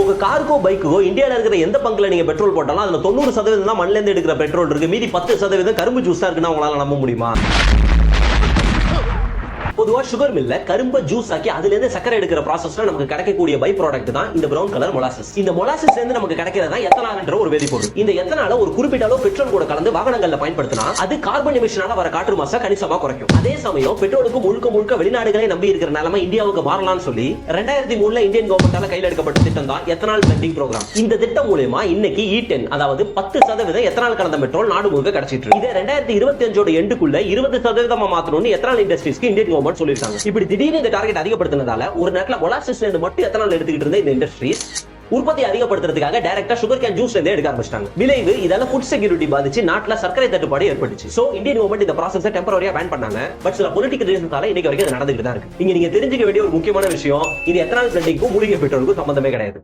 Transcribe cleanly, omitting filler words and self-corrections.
உங்க காருக்கோ பைக்கோ இந்தியாவில் இருக்கிற எந்த பங்குல நீங்க பெட்ரோல் போட்டாலும் அதுல 90% தான் மண்ணில இருந்து எடுக்கிற பெட்ரோல் இருக்கு, மீதி 10% கரும்பு ஜூஸ் தான் இருக்குன்னு உங்களால நம்ப முடியுமா? பொதுவா சுகர் மில்ல கரும்பை ஜூஸ் ஆக்கி அதுல இருந்து சக்கரை எடுக்கிற ப்ராசஸ்ல நமக்கு கிடைக்கக்கூடிய பை ப்ராடக்ட் தான் இந்த பிரவுன் கலர் மொலாசஸ். இந்த மொலாசஸ்ல இருந்து நமக்கு கிடைக்கிறது தான் எத்தனால் என்ற ஒரு வேதிப்பொருள். இந்த எத்தனால ஒரு குறிப்பிட்ட அளவு பெட்ரோல் கூட கலந்து வாகனங்கள்ல பயன்படுத்தினா அது கார்பன் எமிஷனால வர காற்று மாசை கணிசமா குறைக்கும். அதே சமயம் பெட்ரோலுக்கு முழுக்க வெளிநாடுகளை நம்பி இருக்கிற நிலைமை இந்தியாவுக்கு மாறலாம்னு சொல்லி 2003 இந்தியன் கவர்மெண்டால கையில் எடுக்கப்பட்ட திட்டம் தான் எத்தனால் பிளெண்டிங் ப்ரோக்ராம். இந்த திட்டம் மூலமா இன்னைக்கு E10 அதாவது 10% எத்தனால் கலந்த பெட்ரோல் நாடு முழுக்க கிடைச்சிட்டு இருக்கு. இதை 2025 எண்டுக்குள்ள 20% மாத்தணும்னு எத்தனால் இண்டஸ்ட்ரீஸ்க்கு இந்தியன் கவர்மெண்ட் சொல்லிருக்காங்க. இப்படி திடீர்னு இந்த டார்கெட் அதிகப்படுத்தினதால ஒரு நேரத்துல மொலாசஸ்ல இருந்து மட்டும் எத்தனால் எடுத்துக்கிட்டு இருந்த இந்த இண்டஸ்ட்ரீஸ் உற்பத்தி அதிகப்படுத்துறதுக்காக டைரக்டா சுகர் கேன் ஜூஸ்ல இருந்து எடுக்க ஆரம்பிச்சிட்டாங்க. விளைவு இதால ஃபுட் செக்யூரிட்டி பாதிச்சு நாட்டுல சர்க்கரை தட்டுப்பாடு ஏற்பட்டுச்சு. சோ இந்தியன் கவர்மெண்ட் இந்த ப்ராசஸை டெம்பரரியா பேன் பண்ணாங்க. பட் சில பொலிட்டிக்கல் ரீசன்ஸால இன்னைக்கு வரைக்கும் அது நடந்துகிட்டு தான் இருக்கு. நீங்க தெரிஞ்சுக்க வேண்டிய ஒரு முக்கியமான விஷயம், இது எத்தனால் பிளெண்டிங்க்கும் மூலிகை பெட்ரோலுக்கும் சம்பந்தமே கிடையாது.